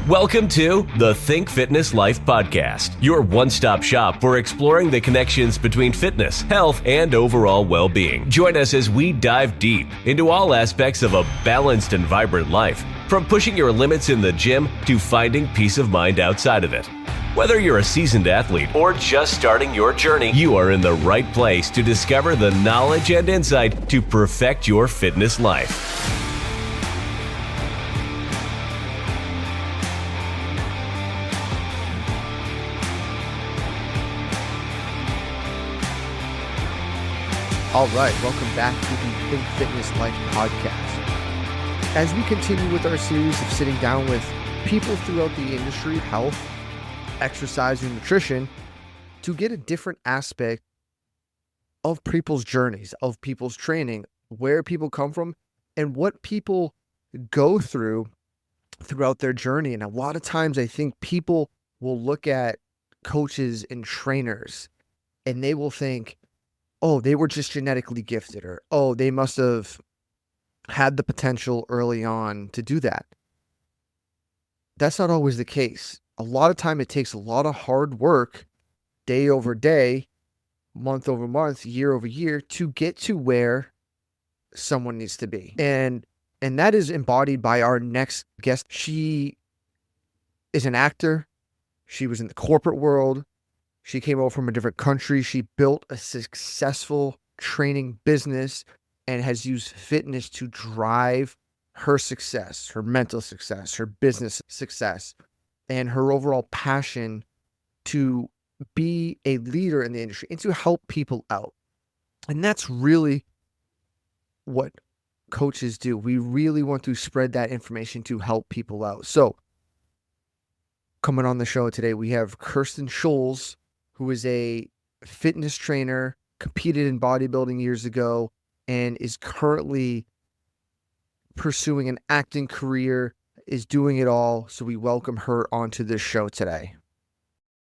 Welcome to the Think Fitness Life podcast, your one-stop shop for exploring the connections between fitness, health, and overall well-being. Join us as we dive deep into all aspects of a balanced and vibrant life, from pushing your limits in the gym to finding peace of mind outside of it. Whether you're a seasoned athlete or just starting your journey, you are in the right place to discover the knowledge and insight to perfect your fitness life. All right, welcome back to the Think Fitness Life podcast. As we continue with our series of sitting down with people throughout the industry, health, exercise, and nutrition, to get a different aspect of people's journeys, of people's training, where people come from, and what people go through throughout their journey. And a lot of times I think people will look at coaches and trainers and they will think, oh, they were just genetically gifted, or, oh, they must have had the potential early on to do that. That's not always the case. A lot of time it takes a lot of hard work, day over day, month over month, year over year, to get to where someone needs to be. And that is embodied by our next guest. She is an actor. She was in the corporate world. She came over from a different country. She built a successful training business and has used fitness to drive her success, her mental success, her business success, and her overall passion to be a leader in the industry and to help people out. And that's really what coaches do. We really want to spread that information to help people out. So, coming on the show today, we have Kerstin Schulze, who is a fitness trainer, competed in bodybuilding years ago, and is currently pursuing an acting career, is doing it all. So we welcome her onto this show today.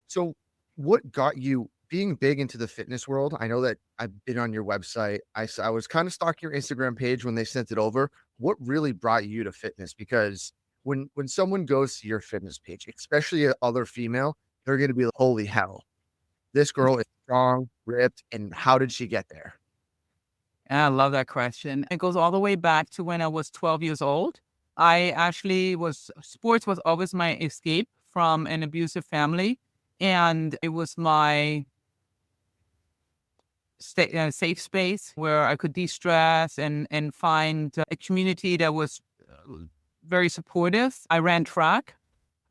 So what got you being big into the fitness world? I know that I've been on your website. I was kind of stalking your Instagram page when they sent it over. What really brought you to fitness? Because when someone goes to your fitness page, especially an other female, they're going to be like, holy hell, this girl is strong, ripped, and how did she get there? I love that question. It goes all the way back to when I was 12 years old. Sports was always my escape from an abusive family. And it was my safe space where I could de-stress and find a community that was very supportive. I ran track.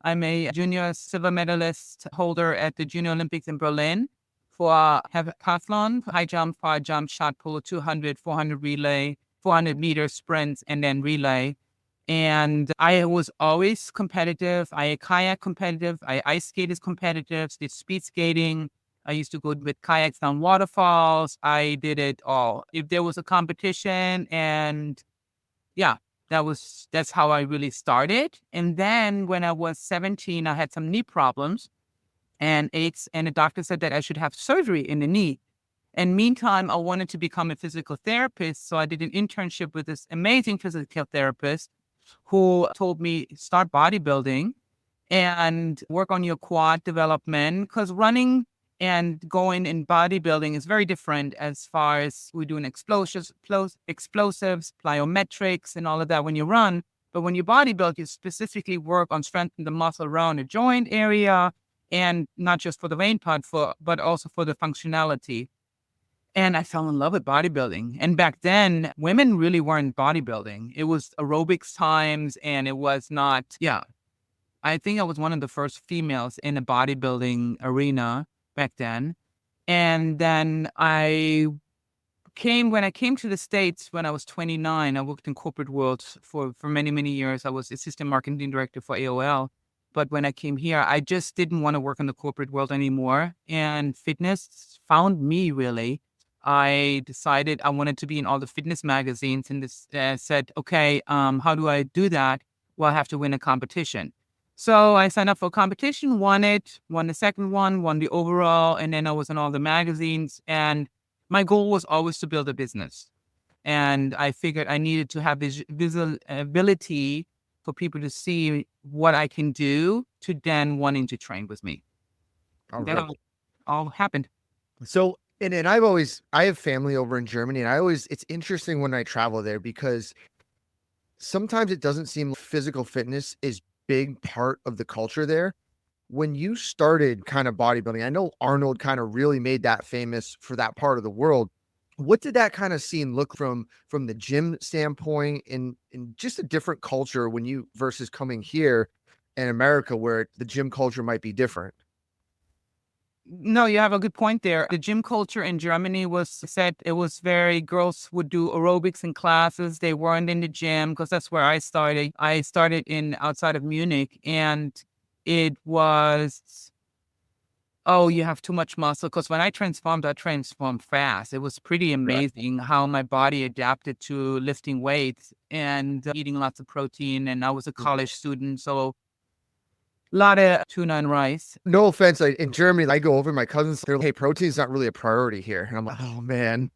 I'm a junior silver medalist holder at the Junior Olympics in Berlin for heptathlon, high jump, far jump, shot put, 200, 400 relay, 400 meter sprints, and then relay. And I was always competitive. I kayak competitive. I ice skated competitive, did speed skating. I used to go with kayaks down waterfalls. I did it all. If there was a competition, and yeah, that's how I really started. And then when I was 17, I had some knee problems and aches, and the doctor said that I should have surgery in the knee. And meantime, I wanted to become a physical therapist. So I did an internship with this amazing physical therapist who told me, start bodybuilding and work on your quad development, because running and going in bodybuilding is very different as far as we're doing explosives, plyometrics, and all of that when you run. But when you bodybuild, you specifically work on strengthening the muscle around the joint area, and not just for the vein part, but also for the functionality. And I fell in love with bodybuilding. And back then, women really weren't bodybuilding. It was aerobics times, and it was not, I think I was one of the first females in a bodybuilding arena back then. And then when I came to the States when I was 29, I worked in corporate world for many, many years. I was assistant marketing director for AOL. But when I came here, I just didn't want to work in the corporate world anymore. And fitness found me, really. I decided I wanted to be in all the fitness magazines, and said, okay, how do I do that? Well, I have to win a competition. So I signed up for a competition, won it, won the second one, won the overall, and then I was in all the magazines. And my goal was always to build a business. And I figured I needed to have this visibility for people to see what I can do to then wanting to train with me. All That right. all happened. So, and I have family over in Germany, and it's interesting when I travel there because sometimes it doesn't seem like physical fitness is big part of the culture there. When you started kind of bodybuilding, I know Arnold kind of really made that famous for that part of the world. What did that kind of scene look from the gym standpoint in just a different culture when you versus coming here in America where the gym culture might be different? No, you have a good point there. The gym culture in Germany was said it was very, girls would do aerobics in classes. They weren't in the gym because that's where I started. I started in outside of Munich, and it was, oh, you have too much muscle. Because when I transformed fast. It was pretty Right. amazing how my body adapted to lifting weights and eating lots of protein. And I was a Mhm. college student, so a lot of tuna and rice. No offense, in Germany, I go over my cousins, they're like, "Hey, protein's not really a priority here." And I'm like, "Oh, man."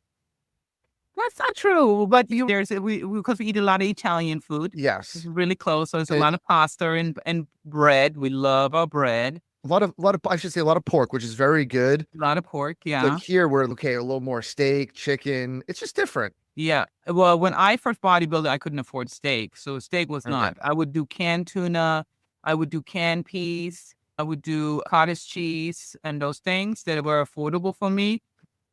That's not true, but there's we because we eat a lot of Italian food. It's Yes. really close, so there's a And lot of pasta and bread. We love our bread. a lot of I should say a lot of pork, which is very good. A lot of pork, But yeah. here we're okay, a little more steak, chicken. It's just different. Yeah. Well, when I first bodybuilded, I couldn't afford steak, so steak was Okay. not. I would do canned tuna, I would do canned peas, I would do cottage cheese and those things that were affordable for me,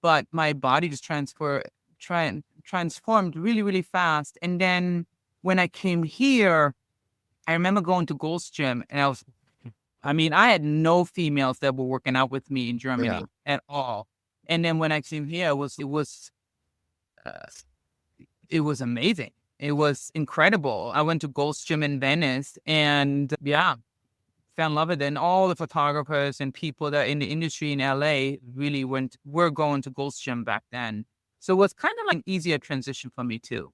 but my body just transformed really, really fast. And then when I came here, I remember going to Gold's Gym, and I mean, I had no females that were working out with me in Yeah. Germany at all. And then when I came here, uh, it was amazing. It was incredible. I went to Gold's Gym in Venice, and yeah, fell in love with it. And all the photographers and people that in the industry in LA really were going to Gold's Gym back then. So it was kind of like an easier transition for me too.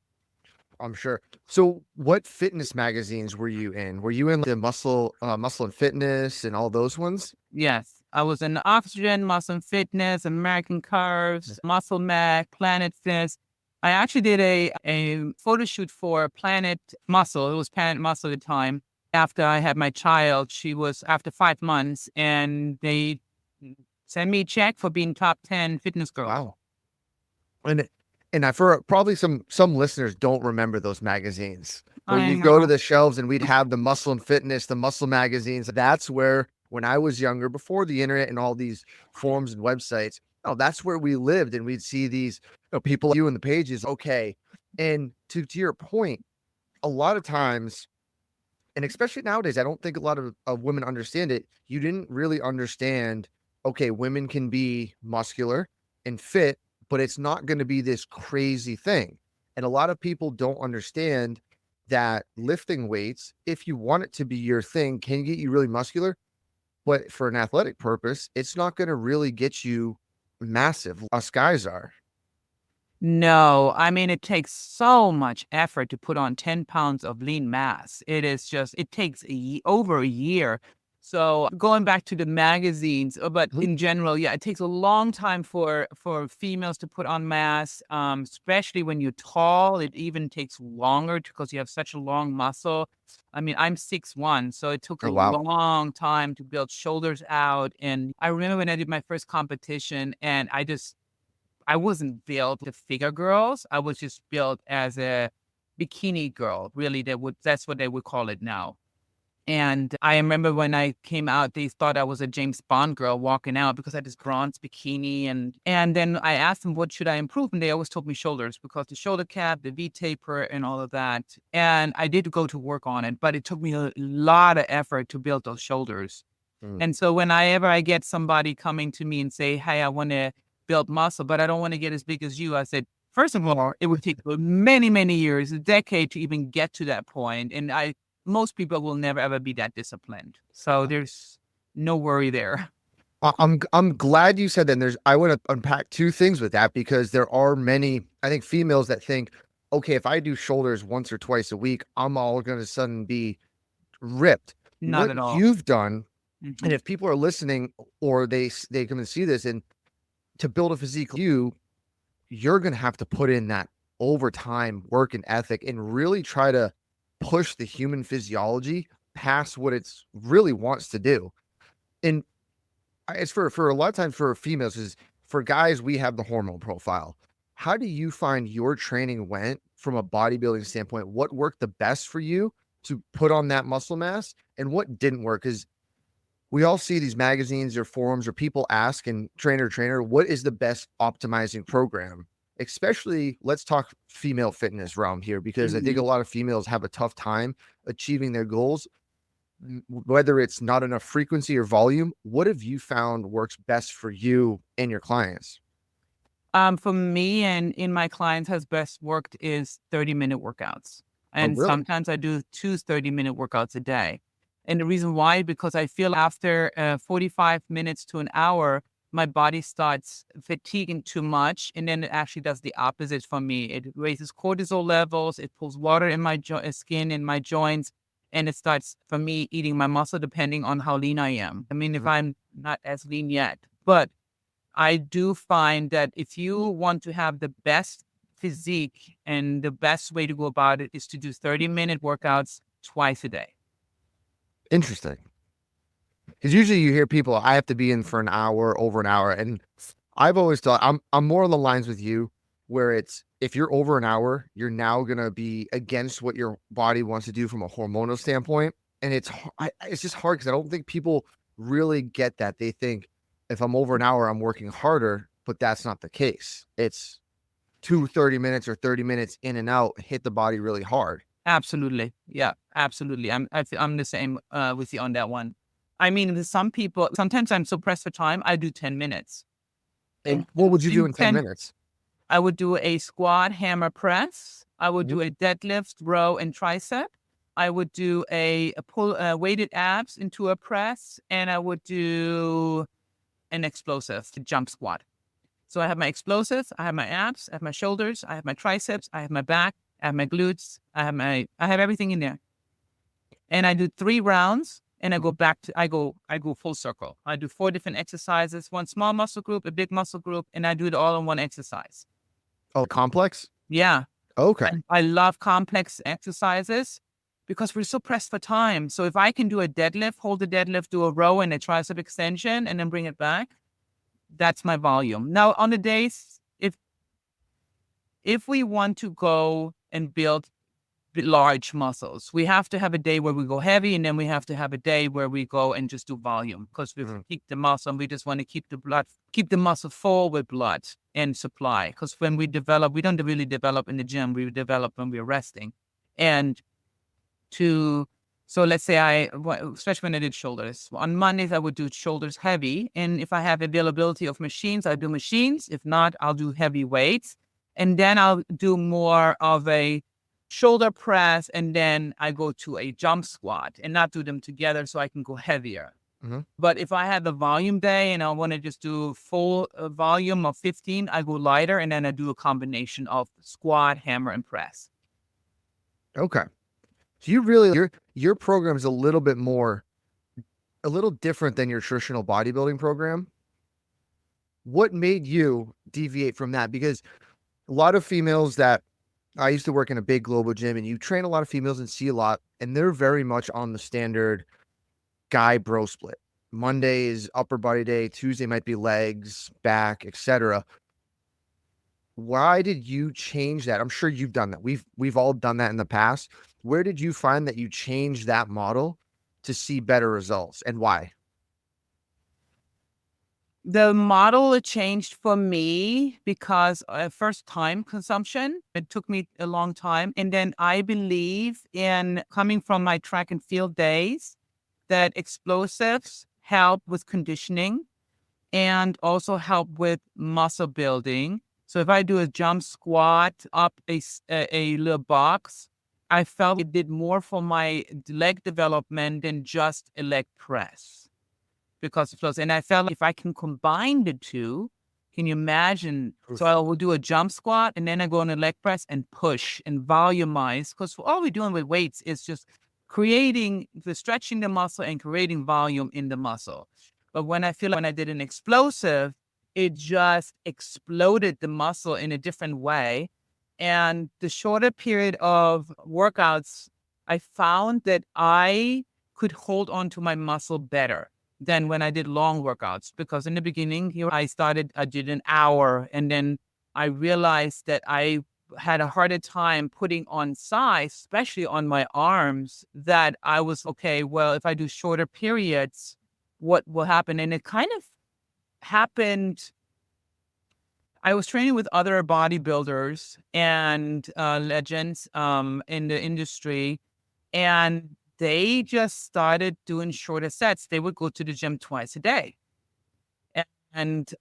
I'm sure. So what fitness magazines were you in? Were you in the Muscle and Fitness and all those ones? Yes, I was in Oxygen, Muscle Fitness, American Curves, Muscle Mag, Planet Fitness. I actually did a photo shoot for Planet Muscle. It was Planet Muscle at the time. After I had my child, she was after 5 months, and they sent me a check for being top 10 fitness girl. Wow. And I for probably some listeners don't remember those magazines. But I you go to know. the shelves and we'd have the Muscle and Fitness, the Muscle magazines. That's where when I was younger, before the internet and all these forums and websites, oh, that's where we lived. And we'd see these people like you in the pages. Okay. And to your point, a lot of times, and especially nowadays, I don't think a lot of women understand it. You didn't really understand, okay, women can be muscular and fit, but it's not going to be this crazy thing. And a lot of people don't understand that lifting weights, if you want it to be your thing, can get you really muscular. But for an athletic purpose, it's not going to really get you massive. Us guys are. No, I mean, it takes so much effort to put on 10 pounds of lean mass. It takes over a year. So going back to the magazines, but Mhm. in general, yeah, it takes a long time for females to put on mass, especially when you're tall. It even takes longer because you have such a long muscle. I mean, I'm 6'1", so it took a Oh, wow. long time to build shoulders out. And I remember when I did my first competition, and I wasn't built to figure girls. I was just built as a bikini girl. Really, that's what they would call it now. And I remember when I came out, they thought I was a James Bond girl walking out because I had this bronze bikini. And then I asked them, what should I improve? And they always told me shoulders, because the shoulder cap, the V taper, and all of that. And I did go to work on it, but it took me a lot of effort to build those shoulders. Mm. And so whenever I get somebody coming to me and say, hey, I want to build muscle, but I don't want to get as big as you, I said, first of all, it would take many, many years, a decade to even get to that point. And most people will never ever be that disciplined. So there's no worry there. I'm glad you said that. And I want to unpack two things with that because there are many, I think, females that think, okay, if I do shoulders once or twice a week, I'm all going to sudden be ripped. Not What at all. you've done, Mhm. and if people are listening or they come and see this, and to build a physique, you're going to have to put in that overtime work and ethic and really try to push the human physiology past what it's really wants to do. And it's for a lot of times for females is for guys, we have the hormone profile. How do you find your training went from a bodybuilding standpoint? What worked the best for you to put on that muscle mass and what didn't work? Because we all see these magazines or forums or people ask and trainer, what is the best optimizing program? Especially, let's talk female fitness realm here, because I think a lot of females have a tough time achieving their goals, whether it's not enough frequency or volume. What have you found works best for you and your clients? For me and in my clients has best worked is 30-minute workouts. Oh, And really? sometimes I do 2 30-minute workouts a day. And the reason why, because I feel after 45 minutes to an hour, my body starts fatiguing too much. And then it actually does the opposite for me. It raises cortisol levels. It pulls water in my skin, in my joints. And it starts, for me, eating my muscle depending on how lean I am. I mean, if I'm not as lean yet. But I do find that if you want to have the best physique, and the best way to go about it is to do 30-minute workouts twice a day. Interesting. Because usually you hear people, I have to be in for an hour, over an hour. And I've always thought I'm more on the lines with you where it's, if you're over an hour, you're now going to be against what your body wants to do from a hormonal standpoint. And it's just hard because I don't think people really get that. They think if I'm over an hour, I'm working harder, but that's not the case. It's 30 minutes or 30 minutes in and out, hit the body really hard. Absolutely. Yeah, absolutely. I'm the same with you on that one. I mean, with some people, sometimes I'm so pressed for time, I do 10 minutes. And what would you do in 10 minutes? I would do a squat, hammer, press. I would do a deadlift, row, and tricep. I would do a pull weighted abs into a press, and I would do an explosive jump squat. So I have my explosive, I have my abs, I have my shoulders, I have my triceps, I have my back, I have my glutes, I have everything in there. And I do 3 rounds, and I go back to I go full circle. I do 4 different exercises, one small muscle group, a big muscle group, and I do it all in one exercise. Oh, complex? Yeah. Okay. I love complex exercises because we're so pressed for time. So if I can do a deadlift, hold the deadlift, do a row and a tricep extension, and then bring it back, that's my volume. Now, on the days, if we want to go and build large muscles, we have to have a day where we go heavy, and then we have to have a day where we go and just do volume, because we keep the muscle and we just want to keep the muscle full with blood and supply. Because when we develop, we don't really develop in the gym, we develop when we're resting. And so let's say especially when I did shoulders, on Mondays, I would do shoulders heavy. And if I have availability of machines, I do machines. If not, I'll do heavy weights. And then I'll do more of a shoulder press. And then I go to a jump squat and not do them together so I can go heavier. But if I have a volume day and I want to just do full volume of 15, I go lighter. And then I do a combination of squat, hammer, and press. Okay. So you really, your program is a little different than your traditional bodybuilding program. What made you deviate from that? Because a lot of females that I used to work in a big global gym, and you train a lot of females and see a lot, and they're very much on the standard guy bro split. Monday is upper body day, Tuesday might be legs, back, etc. Why did you change that? I'm sure you've done that. We've all done that in the past. Where did you find that you changed that model to see better results, and why? The model changed for me because first time consumption. It took me a long time. And then I believe in coming from my track and field days that explosives help with conditioning and also help with muscle building. So if I do a jump squat up a little box, I felt it did more for my leg development than just a leg press because of those. And I felt if I can combine the two, can you imagine? So I will do a jump squat and then I go on a leg press and push and volumize, because all we're doing with weights is just stretching the muscle and creating volume in the muscle. But when I did an explosive, it just exploded the muscle in a different way. And the shorter period of workouts I found that I could hold on to my muscle better than when I did long workouts. Because in the beginning, here I did an hour, and then I realized that I had a harder time putting on size, especially on my arms, that I was okay. Well, if I do shorter periods, what will happen? And it kind of happened. I was training with other bodybuilders and legends in the industry, and they just started doing shorter sets. They would go to the gym twice a day, and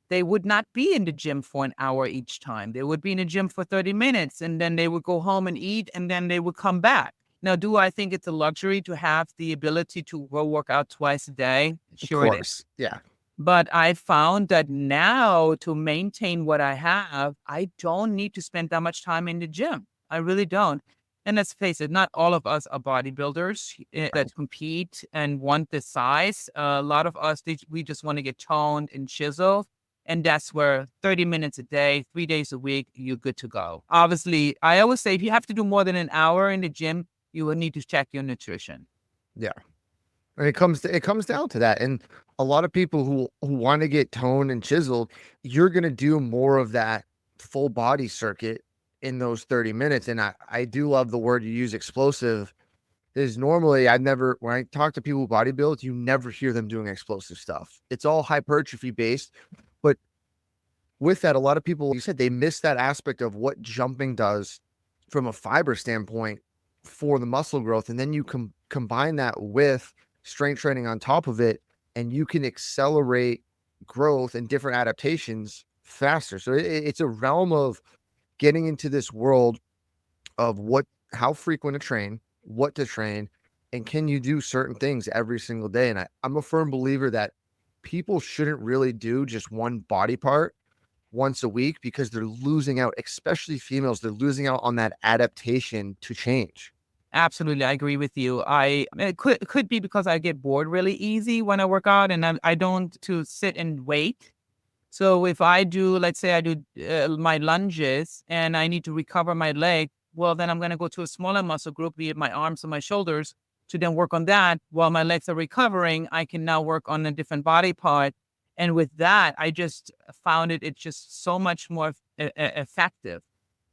they would not be in the gym for an hour each time. They would be in the gym for 30 minutes, and then they would go home and eat, and then they would come back. Now, do I think it's a luxury to have the ability to go work out twice a day? Of Sure it is. course. Yeah. But I found that now, to maintain what I have, I don't need to spend that much time in the gym. I really don't. And let's face it, not all of us are bodybuilders that compete and want the size. A lot of us, we just want to get toned and chiseled. And that's where 30 minutes a day, 3 days a week, you're good to go. Obviously, I always say if you have to do more than an hour in the gym, you will need to check your nutrition. Yeah. And it comes down to that. And a lot of people who want to get toned and chiseled, you're going to do more of that full body circuit in those 30 minutes. And I do love the word you use, explosive. Is normally when I talk to people who bodybuild, you never hear them doing explosive stuff. It's all hypertrophy based. But with that, a lot of people, you said, they miss that aspect of what jumping does from a fiber standpoint for the muscle growth. And then you combine that with strength training on top of it, and you can accelerate growth and different adaptations faster. So it's a realm of getting into this world of how frequent to train, what to train, and can you do certain things every single day. And I'm a firm believer that people shouldn't really do just one body part once a week, because they're losing out, especially females, they're losing out on that adaptation to change. Absolutely, I agree with you. It could be because I get bored really easy when I work out, and I don't to sit and wait. So if I do, let's say I do my lunges and I need to recover my leg, well, then I'm going to go to a smaller muscle group, be it my arms or my shoulders, to then work on that. While my legs are recovering, I can now work on a different body part. And with that, I just found it's just so much more effective.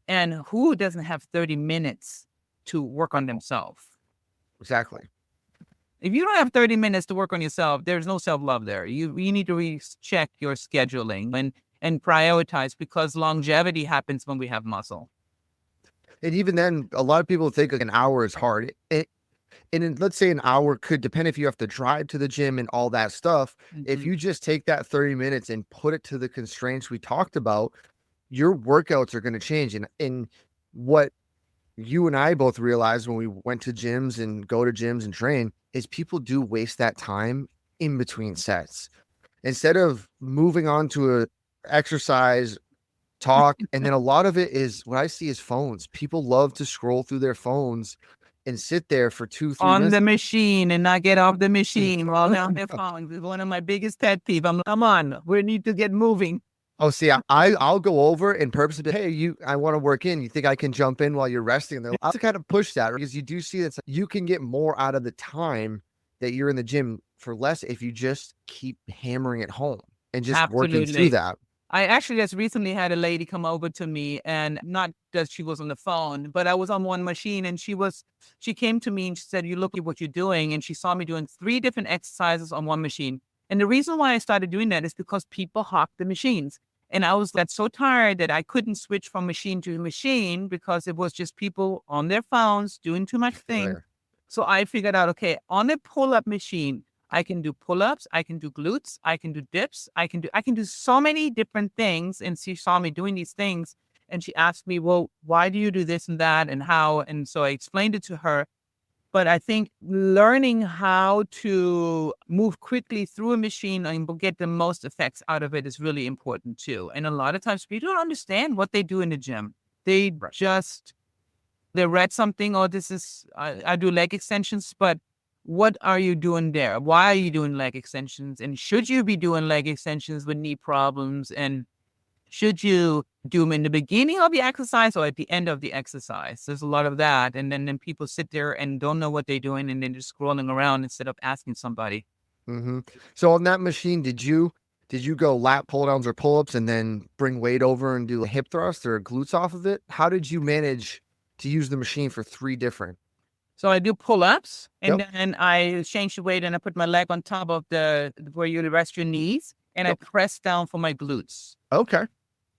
And who doesn't have 30 minutes to work on themselves? Exactly. If you don't have 30 minutes to work on yourself, there's no self-love there. You need to recheck your scheduling and prioritize, because longevity happens when we have muscle. And even then, a lot of people think like an hour is hard. And let's say an hour could depend if you have to drive to the gym and all that stuff. If you just take that 30 minutes and put it to the constraints we talked about, your workouts are going to change. And what you and I both realized when we went to gyms and go to gyms and train is people do waste that time in between sets. Instead of moving on to a exercise, talk, and then a lot of it is what I see is phones. People love to scroll through their phones and sit there for 2-3 on minutes. The machine and not get off the machine while they're on their phone. It's one of my biggest pet peeves. Come on, we need to get moving. Oh, see, I'll go over and purposely, hey, I want to work in. You think I can jump in while you're resting? And I'll kind of push that, because you do see that you can get more out of the time that you're in the gym for less if you just keep hammering it home and just working through that. I actually just recently had a lady come over to me, and not that she was on the phone, but I was on one machine, and she came to me and she said, "You look at what you're doing." And she saw me doing 3 different exercises on one machine. And the reason why I started doing that is because people hawk the machines. And I was so tired that I couldn't switch from machine to machine, because it was just people on their phones doing too much things. Right. So I figured out, okay, on a pull-up machine, I can do pull-ups, I can do glutes, I can do dips, I can do so many different things. And she saw me doing these things, and she asked me, well, why do you do this and that and how? And so I explained it to her. But I think learning how to move quickly through a machine and get the most effects out of it is really important too. And a lot of times people don't understand what they do in the gym. They read something, or I do leg extensions, but what are you doing there? Why are you doing leg extensions? And should you be doing leg extensions with knee problems? And Should you do them in the beginning of the exercise or at the end of the exercise? There's a lot of that. And then people sit there and don't know what they're doing and then just scrolling around instead of asking somebody. Mm-hmm. So on that machine, did you go lat pull downs or pull ups and then bring weight over and do a hip thrust or glutes off of it? How did you manage to use the machine for 3 different? So I do pull-ups and Yep. then I change the weight and I put my leg on top of where you rest your knees and I Yep. press down for my glutes. Okay.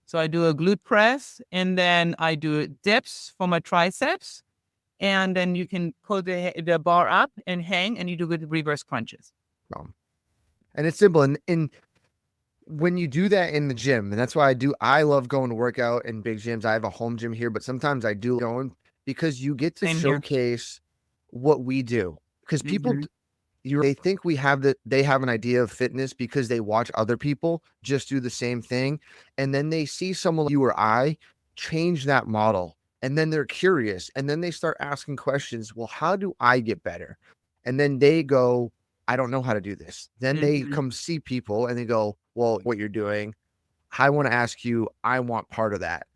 So I do a glute press and then I do dips for my triceps. And then you can pull the bar up and hang and you do good reverse crunches. And it's simple. And when you do that in the gym, and that's why I love going to work out in big gyms. I have a home gym here, but sometimes I do going because you get to Same here. showcase what we do. Because people, Mhm. they think they have an idea of fitness because they watch other people just do the same thing. And then they see someone like you or I change that model. And then they're curious. And then they start asking questions. Well, how do I get better? And then they go, I don't know how to do this. Then they Mhm. come see people and they go, well, what you're doing, I want to ask you, I want part of that.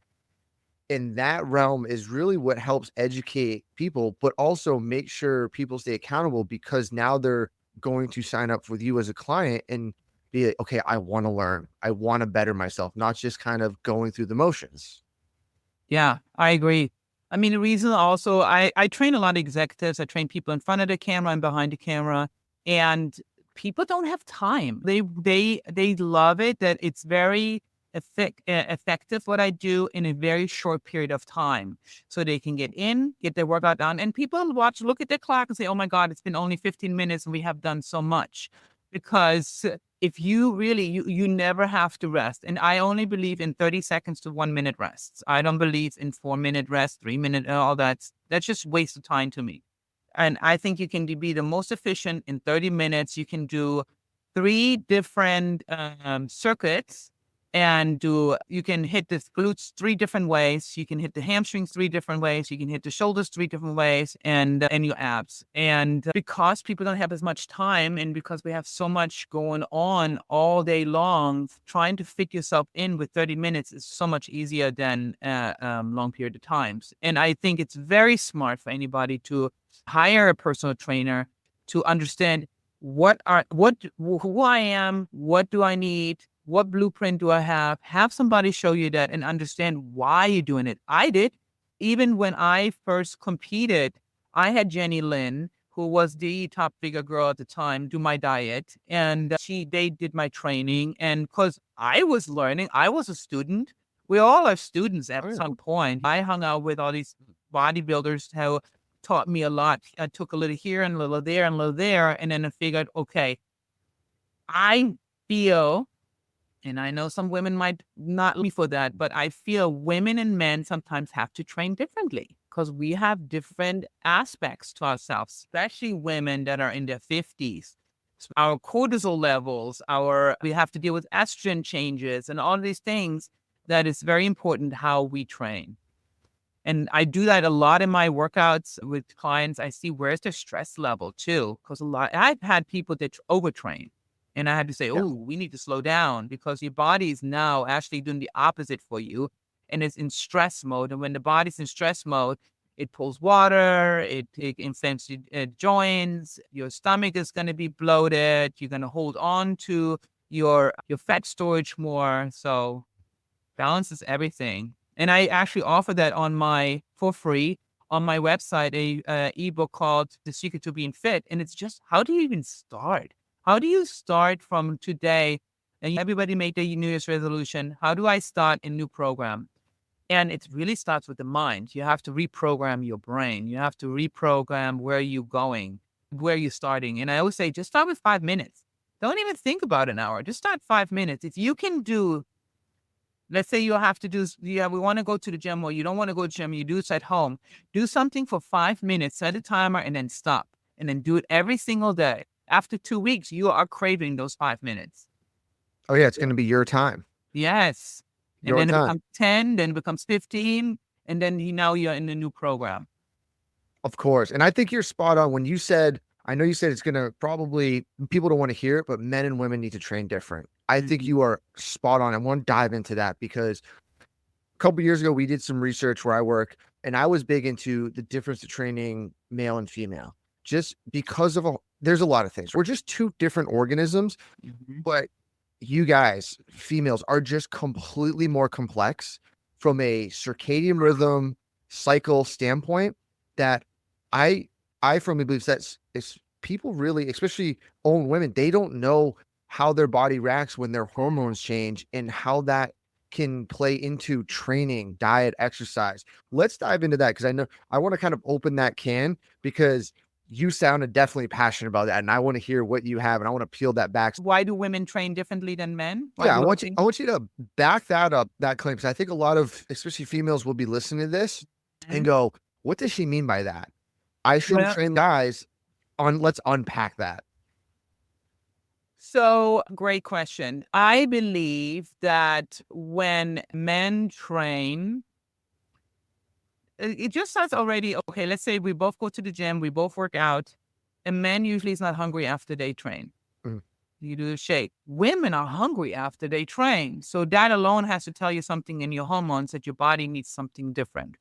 And that realm is really what helps educate people, but also make sure people stay accountable because now they're going to sign up with you as a client and be like, okay, I want to learn. I want to better myself, not just kind of going through the motions. Yeah, I agree. I mean, the reason also I train a lot of executives. I train people in front of the camera and behind the camera, and people don't have time. They love it that it's very effective what I do in a very short period of time, so they can get in, get their workout done, and people look at their clock and say, "Oh my God, it's been only 15 minutes and we have done so much," because if you really you never have to rest, and I only believe in 30 seconds to 1 minute rests. I don't believe in 4 minute rest, 3 minute, all that's just waste of time to me. And I think you can be the most efficient in 30 minutes. You can do 3 different circuits and you can hit the glutes 3 different ways. You can hit the hamstrings 3 different ways. You can hit the shoulders 3 different ways and your abs. And because people don't have as much time and because we have so much going on all day long, trying to fit yourself in with 30 minutes is so much easier than long period of times. And I think it's very smart for anybody to hire a personal trainer to understand who I am, what do I need, what blueprint do I have somebody show you that and understand why you're doing it. I did. Even when I first competed, I had Jenny Lynn, who was the top figure girl at the time, do my diet, and they did my training. And because I was learning, I was a student. We all are students Oh, at yeah. some point. I hung out with all these bodybuilders who taught me a lot. I took a little here and a little there and a little there, and then I figured, okay, I feel, and I know some women might not be for that, but I feel women and men sometimes have to train differently because we have different aspects to ourselves, especially women that are in their 50s. Our cortisol levels, we have to deal with estrogen changes and all these things that is very important how we train. And I do that a lot in my workouts with clients. I see where's their stress level too, because I've had people that overtrain, and I had to say, Yeah. "Oh, we need to slow down because your body is now actually doing the opposite for you, and it's in stress mode. And when the body's in stress mode, it pulls water, it inflames your joints. Your stomach is going to be bloated. You're going to hold on to your fat storage more. So balance is everything." And I actually offer that for free on my website, a ebook called The Secret to Being Fit. And it's just, how do you even start? How do you start from today? And everybody made their New Year's resolution. How do I start a new program? And it really starts with the mind. You have to reprogram your brain. You have to reprogram where you're going, where you're starting. And I always say, just start with 5 minutes. Don't even think about an hour. Just start 5 minutes. If you can do, let's say you have to do, yeah, we want to go to the gym or you don't want to go to the gym, you do it at home. Do something for 5 minutes, set a timer, and then stop. And then do it every single day. After 2 weeks, you are craving those 5 minutes. Oh, yeah. It's going to be your time. Yes. And Your then it time. becomes 10, then it becomes 15, and then now you're in the new program. Of course. And I think you're spot on when you said, I know you said it's going to probably, people don't want to hear it, but men and women need to train different. I think you are spot on. I want to dive into that because a couple years ago, we did some research where I work, and I was big into the difference of training male and female, just because of there's a lot of things. We're just two different organisms, but you guys, females, are just completely more complex from a circadian rhythm cycle standpoint that I firmly believe that it's people really, especially old women, they don't know how their body reacts when their hormones change and how that can play into training, diet, exercise. Let's dive into that because I know I want to kind of open that can because you sounded definitely passionate about that, and I want to hear what you have, and I want to peel that back. Why do women train differently than men? Yeah, I want you to back that up, that claim, because I think a lot of, especially females, will be listening to this and go, "What does she mean by that? I should train guys." Let's unpack that. So, great question. I believe that when men train, it just starts already. Okay, let's say we both go to the gym, we both work out. A man usually is not hungry after they train. You do the shake. Women are hungry after they train. So that alone has to tell you something in your hormones that your body needs something different.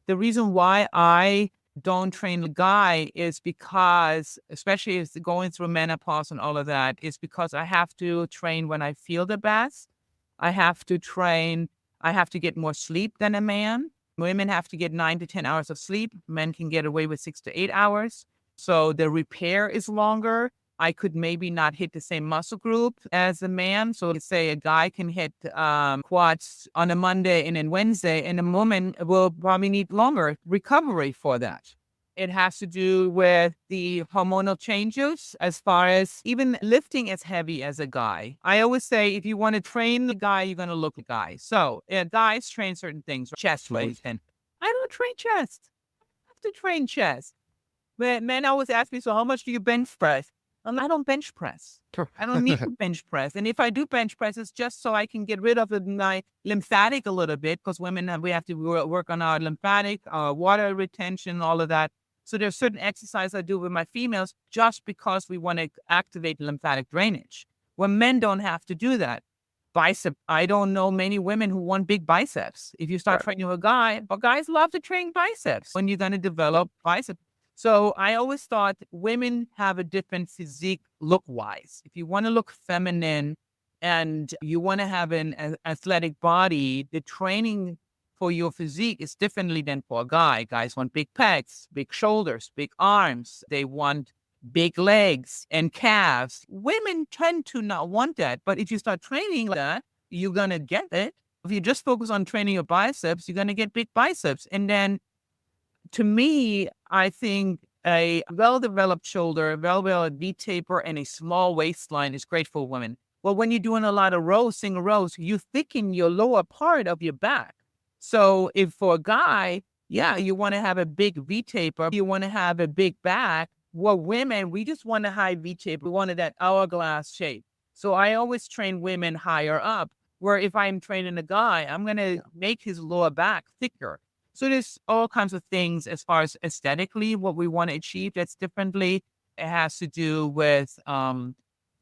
The reason why I don't train a guy is because, especially if going through menopause and all of that, is because I have to train when I feel the best. I have to get more sleep than a man. Women have to get 9 to 10 hours of sleep. Men can get away with 6 to 8 hours. So the repair is longer. I could maybe not hit the same muscle group as a man. So let's say a guy can hit quads on a Monday and then Wednesday, and a woman will probably need longer recovery for that. It has to do with the hormonal changes as far as even lifting as heavy as a guy. I always say if you want to train the guy, you're going to look like a guy. So guys train certain things, chest weight. And I don't train chest. I have to train chest. But men always ask me, so how much do you bench press? I don't bench press. I don't need to bench press. And if I do bench press, it's just so I can get rid of my lymphatic a little bit, because women, we have to work on our lymphatic, our water retention, all of that. So there's certain exercise I do with my females just because we want to activate lymphatic drainage. When men don't have to do that. Bicep, I don't know many women who want big biceps. If you start training with a guy, but guys love to train biceps when you're going to develop biceps. So I always thought women have a different physique look-wise. If you want to look feminine and you want to have an athletic body, the training for your physique is differently than for a guy. Guys want big pecs, big shoulders, big arms. They want big legs and calves. Women tend to not want that. But if you start training like that, you're going to get it. If you just focus on training your biceps, you're going to get big biceps. And then to me, I think a well-developed shoulder, well-developed V-taper, and a small waistline is great for women. Well, when you're doing a lot of rows, single rows, you thicken your lower part of your back. So if for a guy, you want to have a big V-taper, you want to have a big back. Well, women, we just want a high V-taper. We wanted that hourglass shape. So I always train women higher up, where if I'm training a guy, I'm going to make his lower back thicker. So there's all kinds of things as far as aesthetically, what we want to achieve that's differently. It has to do with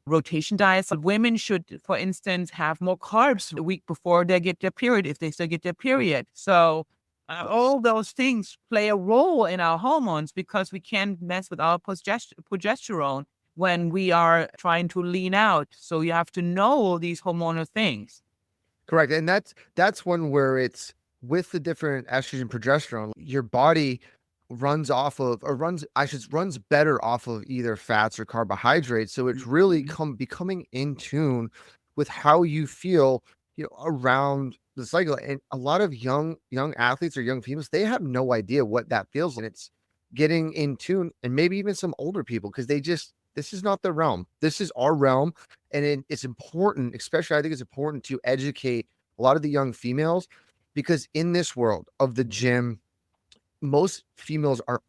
rotation diets. Women should, for instance, have more carbs a week before they get their period, if they still get their period. So all those things play a role in our hormones because we can't mess with our progesterone when we are trying to lean out. So you have to know these hormonal things. Correct. And that's one where it's, with the different estrogen, progesterone, your body runs better off of either fats or carbohydrates. So it's really becoming in tune with how you feel, around the cycle. And a lot of young athletes or young females, they have no idea what that feels like. And it's getting in tune, and maybe even some older people, because this is not their realm. This is our realm. And it's important, especially I think it's important to educate a lot of the young females. Because in this world of the gym, most females are,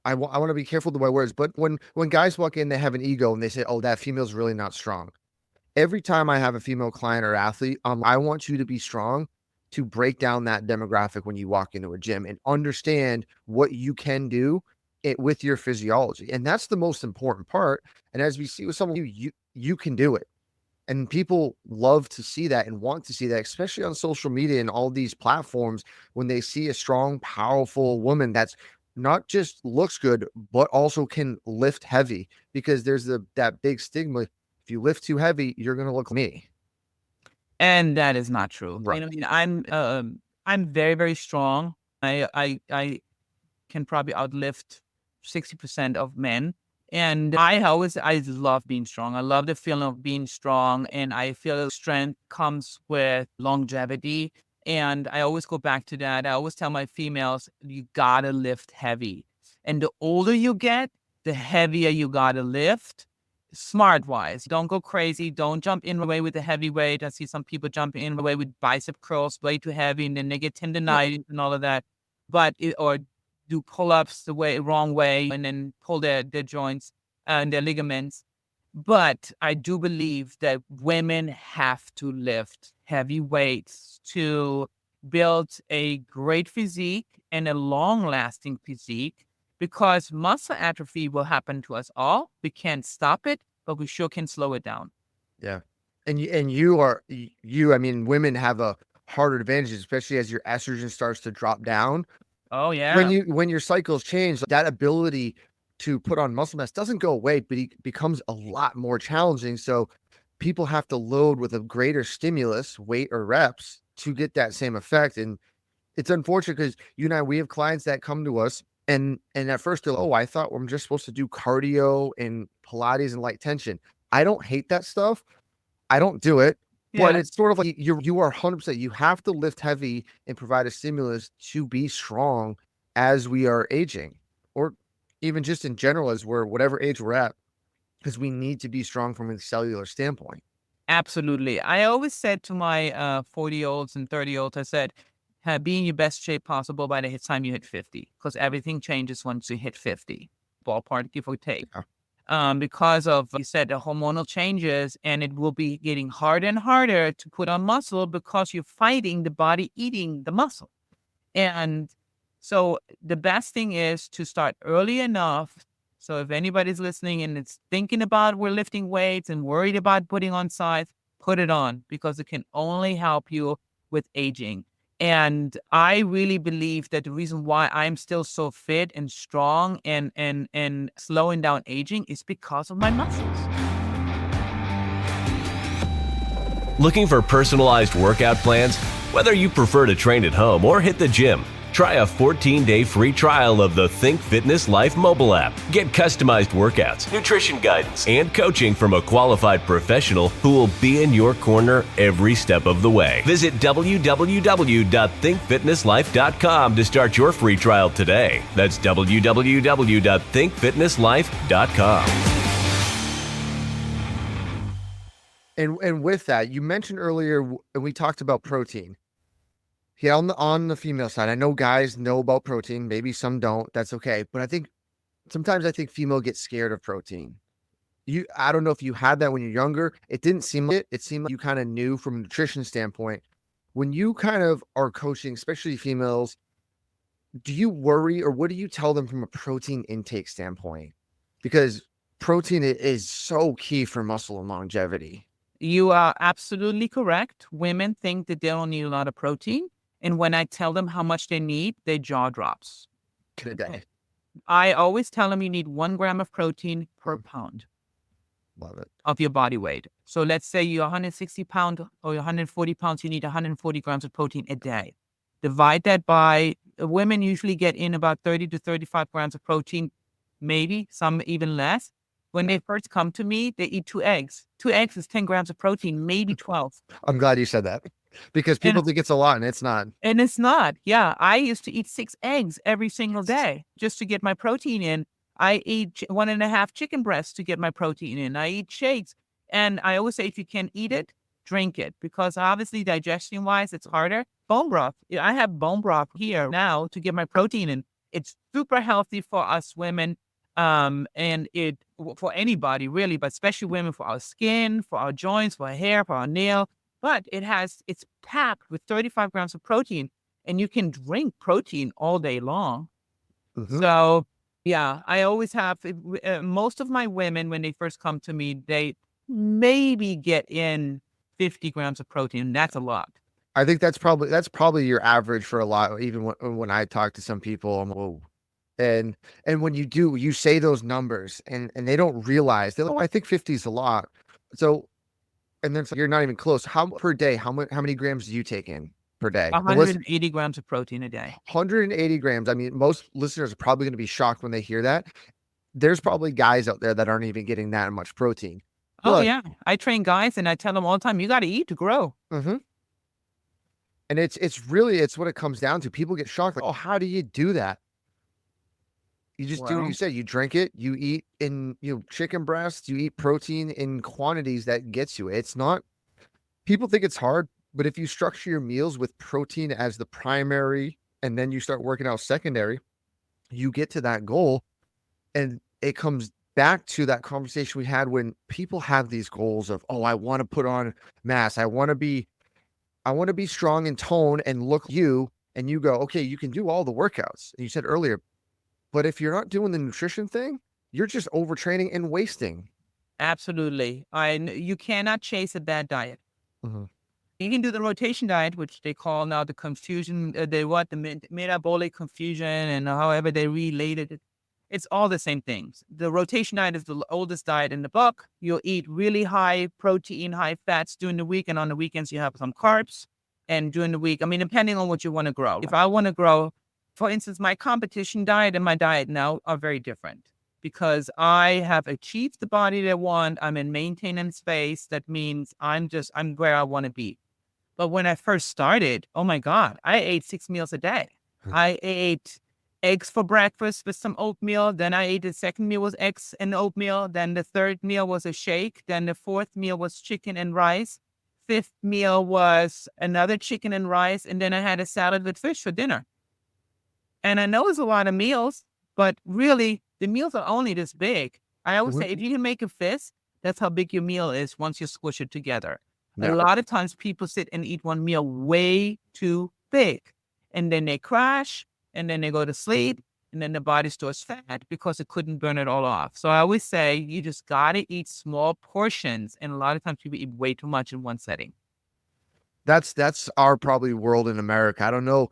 I want to be careful with my words, but when guys walk in, they have an ego and they say, oh, that female's really not strong. Every time I have a female client or athlete, I want you to be strong, to break down that demographic when you walk into a gym and understand what you can do it with your physiology. And that's the most important part. And as we see with someone, you can do it. And people love to see that and want to see that, especially on social media and all these platforms, when they see a strong, powerful woman that's not just looks good, but also can lift heavy, because there's that big stigma. If you lift too heavy, you're going to look like me. And that is not true. Right. I mean, I'm very, very strong. I can probably outlift 60% of men. And I love being strong. I love the feeling of being strong. And I feel strength comes with longevity. And I always go back to that. I always tell my females, you gotta lift heavy. And the older you get, the heavier you gotta lift. Smart wise, don't go crazy. Don't jump in away with the heavy weight. I see some people jumping in away with bicep curls way too heavy, and then they get tendonitis and all of that. Or do pull-ups the wrong way, and then pull their joints and their ligaments. But I do believe that women have to lift heavy weights to build a great physique and a long-lasting physique, because muscle atrophy will happen to us all. We can't stop it, but we sure can slow it down. Yeah. And I mean, women have a harder advantage, especially as your estrogen starts to drop down. Oh yeah. When your cycles change, that ability to put on muscle mass doesn't go away, but it becomes a lot more challenging. So people have to load with a greater stimulus, weight or reps, to get that same effect. And it's unfortunate because you and I, we have clients that come to us and at first they're like, oh, I thought I'm just supposed to do cardio and Pilates and light tension. I don't hate that stuff. I don't do it. But it's sort of like you are 100%. You have to lift heavy and provide a stimulus to be strong as we are aging, or even just in general as we're whatever age we're at, because we need to be strong from a cellular standpoint. Absolutely. I always said to my 40-year-olds and 30-year-olds, I said, be in your best shape possible by the time you hit 50, because everything changes once you hit 50, ballpark, give or take. Yeah. Because of, you said, the hormonal changes, and it will be getting harder and harder to put on muscle because you're fighting the body eating the muscle. And so the best thing is to start early enough. So if anybody's listening and it's thinking about we're lifting weights and worried about putting on size, put it on, because it can only help you with aging. And I really believe that the reason why I'm still so fit and strong and slowing down aging is because of my muscles. Looking for personalized workout plans? Whether you prefer to train at home or hit the gym, try a 14-day free trial of the Think Fitness Life mobile app. Get customized workouts, nutrition guidance, and coaching from a qualified professional who will be in your corner every step of the way. Visit www.thinkfitnesslife.com to start your free trial today. That's www.thinkfitnesslife.com. And with that, you mentioned earlier, and we talked about protein. Yeah, on the female side, I know guys know about protein. Maybe some don't. That's okay. But sometimes I think female get scared of protein. I don't know if you had that when you're younger. It didn't seem like it. It seemed like you kind of knew from a nutrition standpoint. When you kind of are coaching, especially females, do you worry, or what do you tell them from a protein intake standpoint? Because protein is so key for muscle and longevity. You are absolutely correct. Women think that they don't need a lot of protein. And when I tell them how much they need, their jaw drops. Good day. I always tell them you need 1 gram of protein per pound. Love it. Of your body weight. So let's say you're 160 pounds or you're 140 pounds, you need 140 grams of protein a day. Divide that by, women usually get in about 30 to 35 grams of protein, maybe some even less. When they first come to me, they eat 2 eggs. 2 eggs is 10 grams of protein, maybe 12. I'm glad you said that, because people think it's a lot, and it's not. And it's not. Yeah. I used to eat 6 eggs every single day just to get my protein in. I eat 1.5 chicken breasts to get my protein in. I eat shakes. And I always say, if you can eat it, drink it, because obviously digestion wise, it's harder. Bone broth. I have bone broth here now to get my protein in. It's super healthy for us women. And it for anybody really, but especially women, for our skin, for our joints, for our hair, for our nail. But it's packed with 35 grams of protein, and you can drink protein all day long. Mm-hmm. So Yeah, I always have. Most of my women, when they first come to me, they maybe get in 50 grams of protein. That's a lot. I think that's probably your average for a lot. Even when I talk to some people, I'm whoa. And when you say those numbers and they don't realize they're like, oh, I think 50 is a lot. So and then it's like, you're not even close. How per day? How many grams do you take in per day? The list 180 grams of protein a day. 180 grams. I mean, most listeners are probably going to be shocked when they hear that. There's probably guys out there that aren't even getting that much protein. Oh But yeah, I train guys and I tell them all the time, you got to eat to grow. mhm. And it's what it comes down to. People get shocked, like, oh, how do you do that? You just do what you Well, say. You drink it, you eat chicken breasts, you eat protein in quantities that gets you. It's not, people think it's hard, but if you structure your meals with protein as the primary and then you start working out secondary, you get to that goal. And it comes back to that conversation we had when people have these goals of, oh, I want to put on mass. I want to be strong in tone and look you. And you go, okay, you can do all the workouts. And you said earlier, but if you're not doing the nutrition thing, you're just overtraining and wasting. absolutely. You cannot chase a bad diet. Mhm. You can do the rotation diet, which they call now the confusion, the metabolic confusion, and however they related it. It's all the same things. The rotation diet is the oldest diet in the book. You'll eat really high protein, high fats during the week, and on the weekends you have some carbs. And during the week, I mean, depending on what you want to grow. If I want to grow, for instance, my competition diet and my diet now are very different because I have achieved the body that I want. I'm in maintenance phase. That means I'm where I want to be. But when I first started, oh my God, I ate 6 meals a day. I ate eggs for breakfast with some oatmeal. Then I ate the second meal was eggs and oatmeal. Then the third meal was a shake. Then the fourth meal was chicken and rice. Fifth meal was another chicken and rice. And then I had a salad with fish for dinner. And I know it's a lot of meals, but really the meals are only this big. I always say, if you can make a fist, that's how big your meal is once you squish it together. A Yeah. lot of times people sit and eat one meal way too big, and then they crash, and then they go to sleep, and then the body stores fat because it couldn't burn it all off. So I always say you just got to eat small portions, and a lot of times people eat way too much in one setting. That's our probably world in America. I don't know.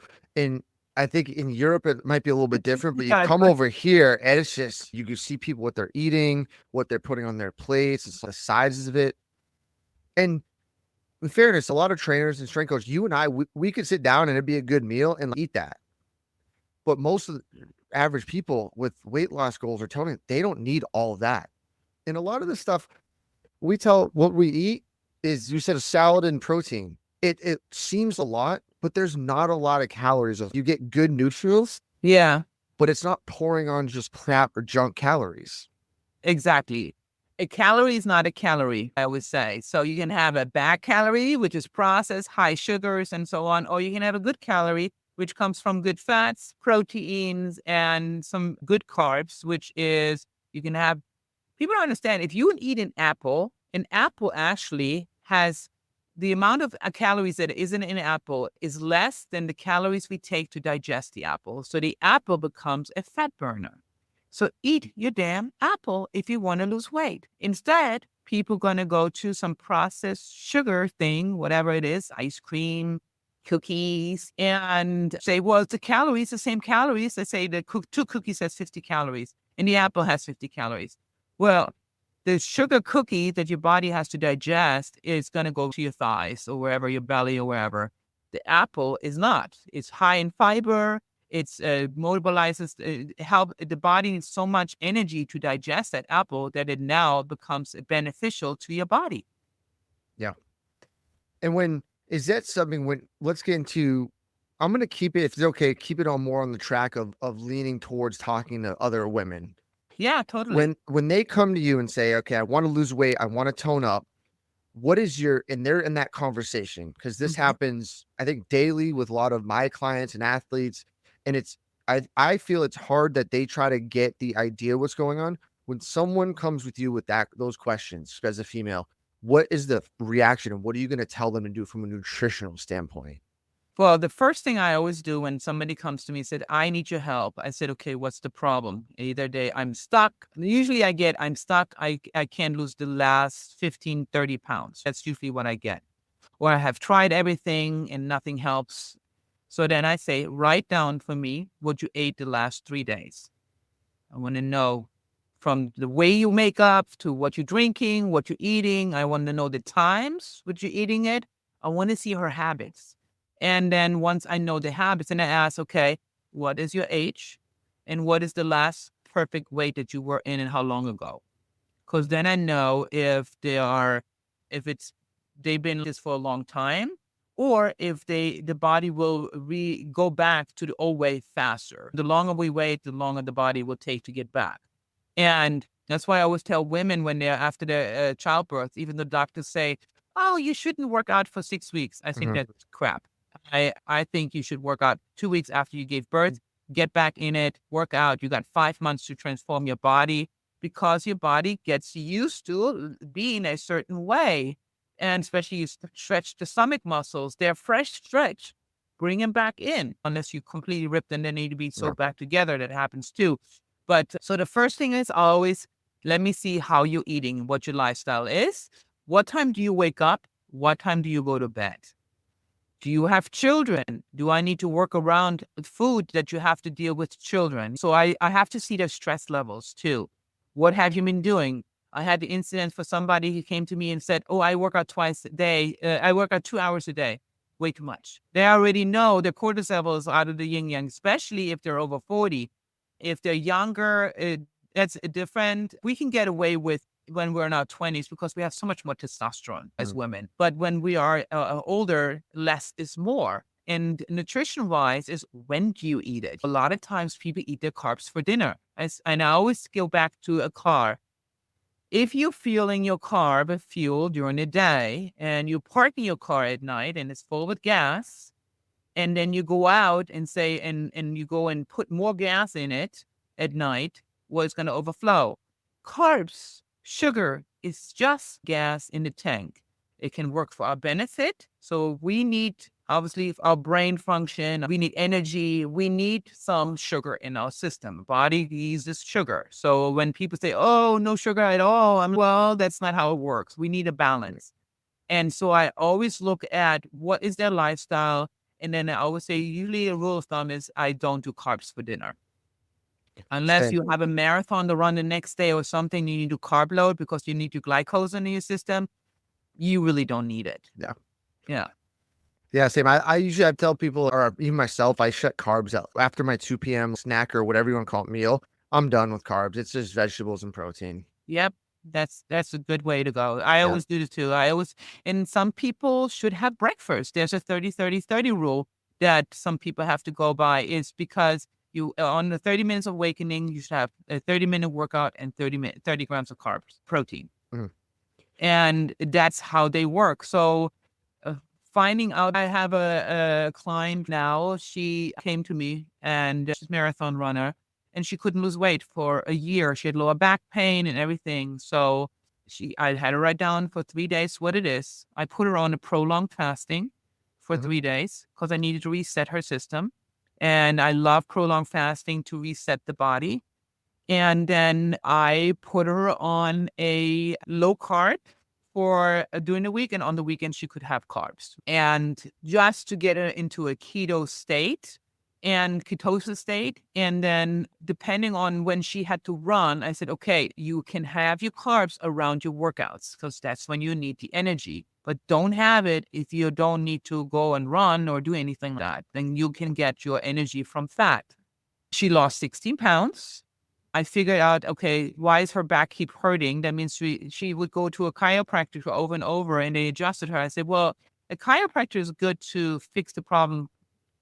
I think in Europe it might be a little bit different, but you Yeah, come over here and it's just you can see people what they're eating, what they're putting on their plates, it's the sizes of it. And in fairness, a lot of trainers and strength coaches, you and I, we could sit down and it'd be a good meal and eat that. But most of the average people with weight loss goals are telling me they don't need all of that. And a lot of the stuff we tell what we eat is, you said, a salad and protein. It seems a lot, but there's not a lot of calories. You get good nutrients, Yeah, but it's not pouring on just crap or junk calories. exactly. A calorie is not a calorie, I always say. So you can have a bad calorie, which is processed, high sugars, and so on, or you can have a good calorie, which comes from good fats, proteins, and some good carbs, which is you can have. People don't understand. If you eat an apple actually has the amount of calories that is in an apple is less than the calories we take to digest the apple. So the apple becomes a fat burner. So eat your damn apple if you want to lose weight. Instead, people going to go to some processed sugar thing, whatever it is, ice cream, cookies, and say, well, it's the same calories. They say two cookies has 50 calories and the apple has 50 calories. Well, the sugar cookie that your body has to digest is going to go to your thighs or wherever, your belly or wherever. The apple is not. It's high in fiber. It's mobilizes, help the body needs so much energy to digest that apple that it now becomes beneficial to your body. Yeah. And is that something let's get into, I'm going to keep it, if it's okay, keep it on more on the track of leaning towards talking to other women. Yeah, totally. When they come to you and say, okay, I want to lose weight, I want to tone up, and they're in that conversation, because this happens, I think, daily with a lot of my clients and athletes. And I feel it's hard that they try to get the idea what's going on. When someone comes with you with those questions as a female, what is the reaction and what are you going to tell them to do from a nutritional standpoint? Well, the first thing I always do when somebody comes to me and said, I need your help. I said, okay, what's the problem? Either I'm stuck. Usually I'm stuck. I can't lose the last 15, 30 pounds. That's usually what I get. Or I have tried everything and nothing helps. So then I say, write down for me what you ate the last 3 days. I want to know from the way you make up to what you're drinking, what you're eating. I want to know the times which you're eating it. I want to see her habits. And then once I know the habits, and I ask, okay, what is your age? And what is the last perfect weight that you were in and how long ago? Because then I know if they've been this for a long time, or if the body will go back to the old way faster. The longer we wait, the longer the body will take to get back. And that's why I always tell women when they're after their childbirth, even the doctors say, oh, you shouldn't work out for 6 weeks. I think that's crap. I think you should work out 2 weeks after you gave birth, get back in it, work out. You got 5 months to transform your body because your body gets used to being a certain way. And especially you stretch the stomach muscles, they're fresh stretch, bring them back in. Unless you completely rip them, they need to be sewed back together. That happens too. But so the first thing is always, let me see how you're eating, what your lifestyle is. What time do you wake up? What time do you go to bed? Do you have children? Do I need to work around food that you have to deal with children? So I have to see their stress levels too. What have you been doing? I had the incident for somebody who came to me and said, oh, I work out twice a day. I work out 2 hours a day. Way too much. They already know their cortisol levels out of the yin yang, especially if they're over 40. If they're younger, that's different. We can get away with when we're in our 20s because we have so much more testosterone as women. But when we are older, less is more. And nutrition-wise is when do you eat it? A lot of times people eat their carbs for dinner. And I always go back to a car. If you're fueling your car with fuel during the day and you're parking your car at night and it's full with gas, and then you go out and say, and you go and put more gas in it at night, well, it's going to overflow. Carbs, sugar is just gas in the tank. It can work for our benefit. So we need, obviously, our brain function, we need energy, we need some sugar in our system. Body uses sugar. So when people say, oh, no sugar at all, well, that's not how it works. We need a balance. And so I always look at what is their lifestyle. And then I always say, usually a rule of thumb is I don't do carbs for dinner. Unless you have a marathon to run the next day or something, you need to carb load because you need your glycogen in your system. You really don't need it. Yeah. Yeah. Yeah, same. I usually tell people, or even myself, I shut carbs out after my 2 p.m. snack or whatever you want to call it meal. I'm done with carbs. It's just vegetables and protein. Yep. That's a good way to go. I always do this too. And some people should have breakfast. There's a 30-30-30 rule that some people have to go by. Is because you on the 30 minutes of awakening, you should have a 30-minute workout and 30 grams of carbs, protein. And that's how they work. So finding out, I have a client now. She came to me and she's a marathon runner. And she couldn't lose weight for a year. She had lower back pain and everything. So I had her write down for 3 days what it is. I put her on a prolonged fasting for 3 days because I needed to reset her system. And I love prolonged fasting to reset the body. And then I put her on a low carb for during the week. And on the weekend, she could have carbs. And just to get her into a keto state and ketosis state. And then depending on when she had to run, I said, okay, you can have your carbs around your workouts because that's when you need the energy. But don't have it if you don't need to go and run or do anything like that. Then you can get your energy from fat. She lost 16 pounds. I figured out, okay, why is her back keep hurting? That means she would go to a chiropractor over and over and they adjusted her. I said, well, a chiropractor is good to fix the problem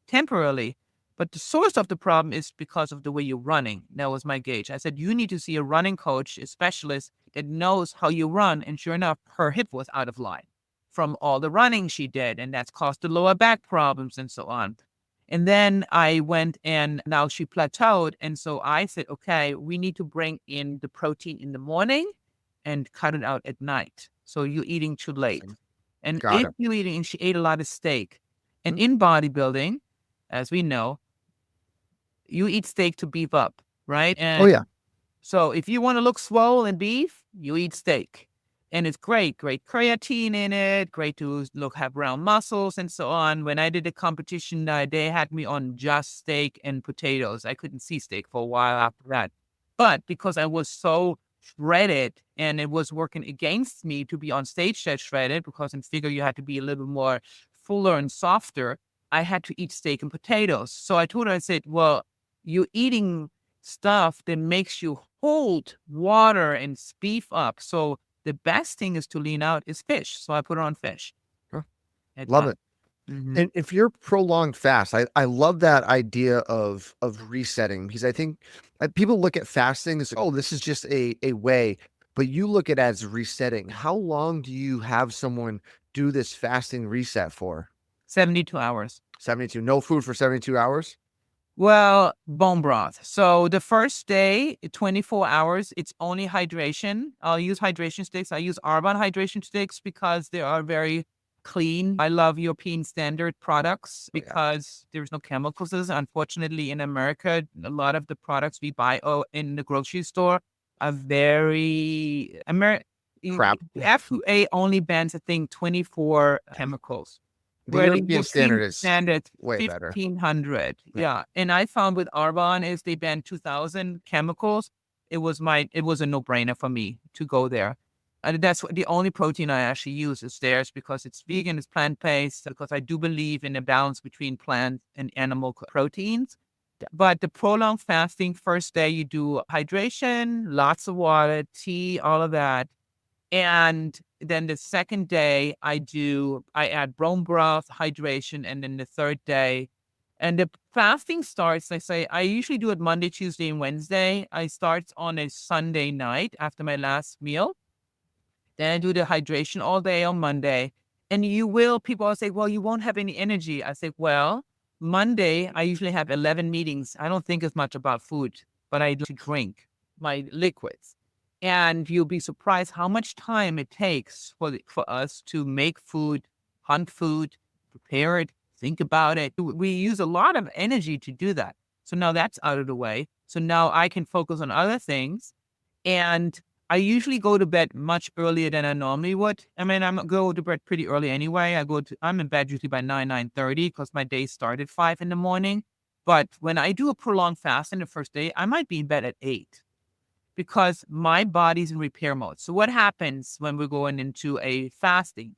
temporarily. But the source of the problem is because of the way you're running. That was my gauge. I said, you need to see a running coach, a specialist that knows how you run. And sure enough, her hip was out of line from all the running she did. And that's caused the lower back problems and so on. And then I went and now she plateaued. And so I said, okay, we need to bring in the protein in the morning and cut it out at night. So you're eating too late. And if you're eating, and she ate a lot of steak. And in bodybuilding, as we know, you eat steak to beef up, right? Oh, yeah. So if you want to look swole and beef, you eat steak. And it's great creatine in it, great to have round muscles and so on. When I did a competition, they had me on just steak and potatoes. I couldn't see steak for a while after that. But because I was so shredded and it was working against me to be on stage that shredded, because in figure you had to be a little more fuller and softer, I had to eat steak and potatoes. So I told her, I said, well, you're eating stuff that makes you hold water and beef up. So the best thing is to lean out is fish. So I put her on fish. Sure. At Love times. it. And if you're prolonged fast, I love that idea of resetting, because I think people look at fasting as, oh, this is just a way, but you look at it as resetting. How long do you have someone do this fasting reset for? 72 hours. 72. No food for 72 hours? Well, bone broth. So the first day, 24 hours, it's only hydration. I'll use hydration sticks. I use Arbonne hydration sticks because they are very clean. I love European standard products because there's no chemicals. Unfortunately, in America, a lot of the products we buy in the grocery store are very Crap. FDA only bans, I think, 24 chemicals. The Where European standard is standard way better. 1,500. Yeah. Yeah. And I found with Arbonne is they banned 2,000 chemicals. It was a no-brainer for me to go there. And that's the only protein I actually use is theirs, because it's vegan, it's plant-based, because I do believe in a balance between plant and animal proteins. But the prolonged fasting, first day you do hydration, lots of water, tea, all of that. And then the second day I add bone broth, hydration, and then the third day. And the fasting starts, I usually do it Monday, Tuesday, and Wednesday. I start on a Sunday night after my last meal. Then I do the hydration all day on Monday. And people will say, well, you won't have any energy. I say, well, Monday, I usually have 11 meetings. I don't think as much about food, but I do drink my liquids. And you'll be surprised how much time it takes for us to make food, hunt food, prepare it, think about it. We use a lot of energy to do that. So now that's out of the way. So now I can focus on other things. And I usually go to bed much earlier than I normally would. I mean, I'm go to bed pretty early anyway. I'm in bed usually by 9:30 because my day started at 5 in the morning. But when I do a prolonged fast in the first day, I might be in bed at 8. Because my body's in repair mode. So what happens when we're going into a fasting?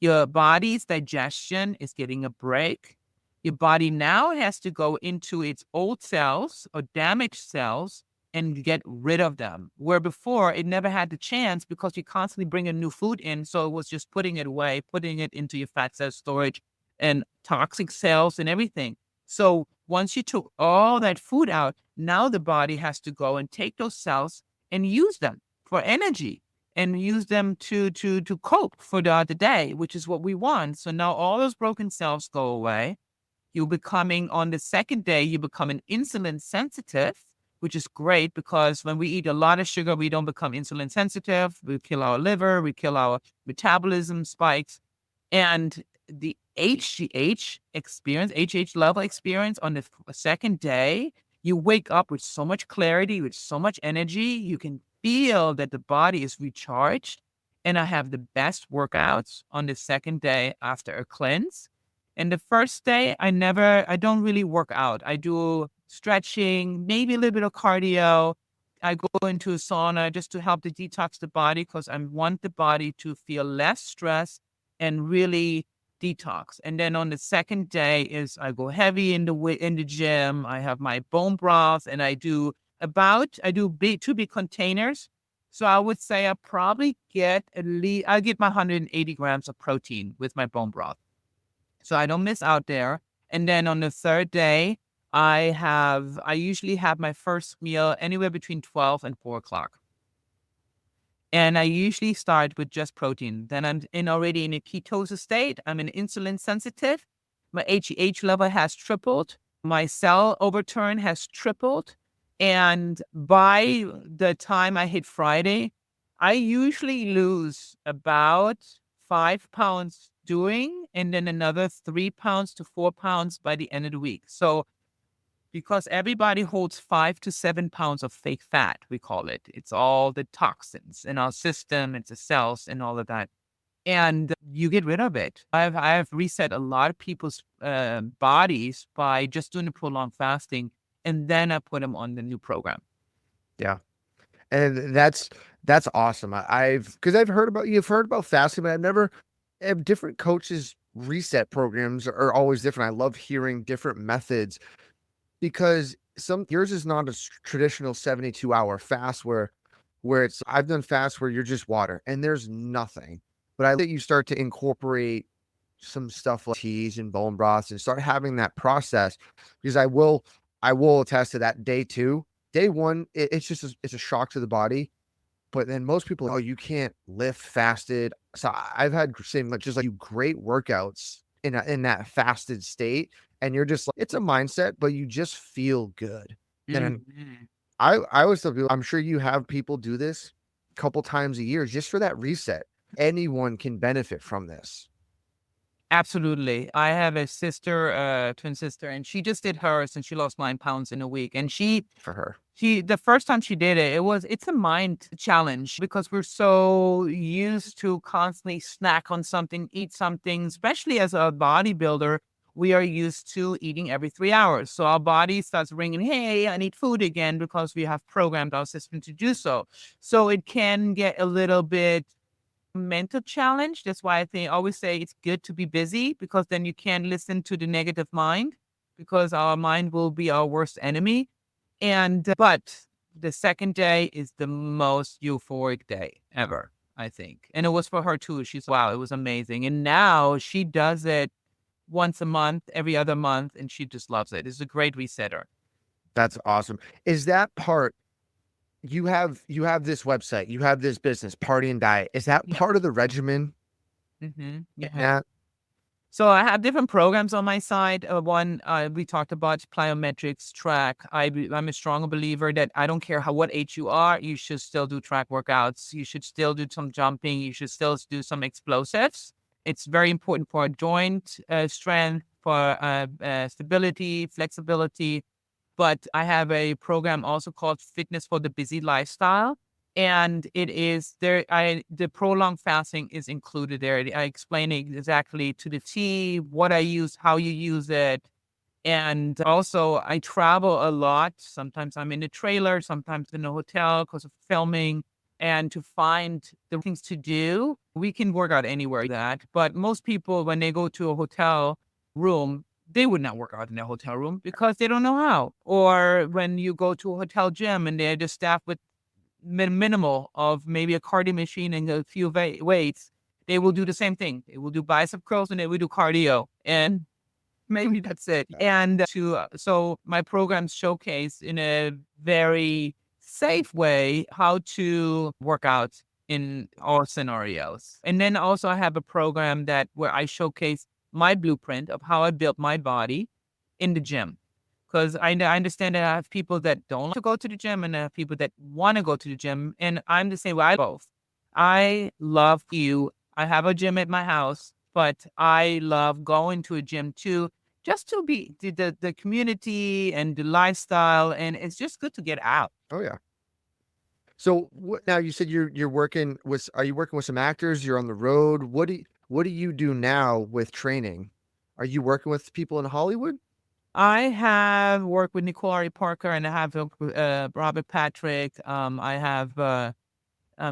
Your body's digestion is getting a break. Your body now has to go into its old cells or damaged cells and get rid of them. Where before it never had the chance because you constantly bring new food in. So it was just putting it away, putting it into your fat cell storage and toxic cells and everything. So once you took all that food out, now the body has to go and take those cells and use them for energy and use them to cope for the day, which is what we want. So now all those broken cells go away. On the second day, you become an insulin sensitive, which is great because when we eat a lot of sugar, we don't become insulin sensitive. We kill our liver, we kill our metabolism spikes. And the HGH level experience on the second day, you wake up with so much clarity, with so much energy. You can feel that the body is recharged. And I have the best workouts on the second day after a cleanse. And the first day, I don't really work out. I do stretching, maybe a little bit of cardio. I go into a sauna just to help to detox the body because I want the body to feel less stress and really detox. And then on the second day I go heavy in the gym. I have my bone broth and I do 2 big containers. So I would say I probably get I get my 180 grams of protein with my bone broth. So I don't miss out there. And then on the third day, I usually have my first meal anywhere between 12 and 4 o'clock. And I usually start with just protein. Then I'm already in a ketosis state. I'm an insulin sensitive. My HGH level has tripled. My cell overturn has tripled. And by the time I hit Friday, I usually lose about 5 pounds doing and then another 3 pounds to 4 pounds by the end of the week. So because everybody holds 5 to 7 pounds of fake fat, we call it. It's all the toxins in our system, it's the cells and all of that. And you get rid of it. I have reset a lot of people's bodies by just doing the prolonged fasting, and then I put them on the new program. Yeah. And that's awesome. Because you've heard about fasting, but I've never, different coaches' reset programs are always different. I love hearing different methods because yours is not a traditional 72-hour fast where I've done fasts where you're just water and there's nothing. But I like that you start to incorporate some stuff like teas and bone broths and start having that process, because I will attest to that. Day one, it's just it's a shock to the body. But then most people, oh, you can't lift fasted. So I've had just like great workouts in that fasted state, and you're just like, it's a mindset, but you just feel good. And I always tell people, I'm sure you have people do this a couple times a year just for that reset. Anyone can benefit from this. Absolutely. I have a sister, twin sister, and she just did hers and she lost 9 pounds in a week. And For her, the first time she did it, it's a mind challenge because we're so used to constantly snack on something, eat something, especially as a bodybuilder. We are used to eating every 3 hours. So our body starts ringing, hey, I need food again, because we have programmed our system to do so. So it can get a little bit mental challenge. That's why I always say it's good to be busy, because then you can't listen to the negative mind, because our mind will be our worst enemy. But the second day is the most euphoric day ever, I think. And it was for her too. She's, wow, it was amazing. And now she does it once a month, every other month, and she just loves it. It's a great resetter. that's awesome. Is that part? You have this website, you have this business, Party and Diet. Is that Yeah. part of the regimen? Yeah. So I have different programs on my side. One, we talked about plyometrics, track. I'm a strong believer that I don't care what age you are, you should still do track workouts. You should still do some jumping. You should still do some explosives. It's very important for joint strength, for stability, flexibility. But I have a program also called Fitness for the Busy Lifestyle. And it is there. The prolonged fasting is included there. I explain it exactly to the T, what I use, how you use it. And also I travel a lot. Sometimes I'm in a trailer, sometimes in a hotel because of filming. And to find the things to do, we can work out anywhere but most people, when they go to a hotel room, they would not work out in their hotel room because they don't know how. Or when you go to a hotel gym and they're just staffed with minimal of maybe a cardio machine and a few weights, they will do the same thing. They will do bicep curls and they will do cardio, and maybe that's it. And so my programs showcase in a very safe way how to work out in all scenarios. And then also I have a program where I showcase my blueprint of how I built my body in the gym. Because I understand that I have people that don't like to go to the gym and I have people that want to go to the gym. And I'm the same way. I both. I love you. I have a gym at my house, but I love going to a gym too, just to be the community and the lifestyle. And it's just good to get out. Oh yeah. So now you said you're working with, are you working with some actors? You're on the road. What do you do now with training? Are you working with people in Hollywood? I have worked with Nicole Ari Parker and I have Robert Patrick. I have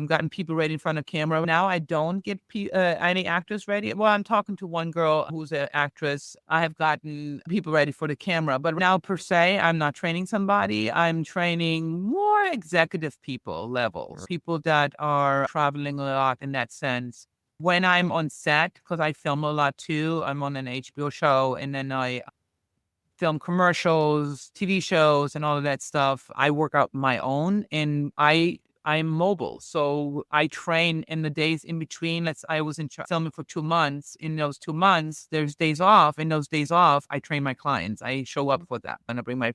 gotten people ready in front of camera. Now I don't get any actors ready. Well, I'm talking to one girl who's an actress. I have gotten people ready for the camera. But now per se, I'm not training somebody. I'm training more executive people levels, people that are traveling a lot in that sense. When I'm on set, because I film a lot too, I'm on an HBO show and then I film commercials, TV shows, and all of that stuff. I work out my own, and I'm mobile, so I train in the days in between. I was in filming for 2 months. In those 2 months, there's days off. In those days off, I train my clients. I show up for that, and I bring my.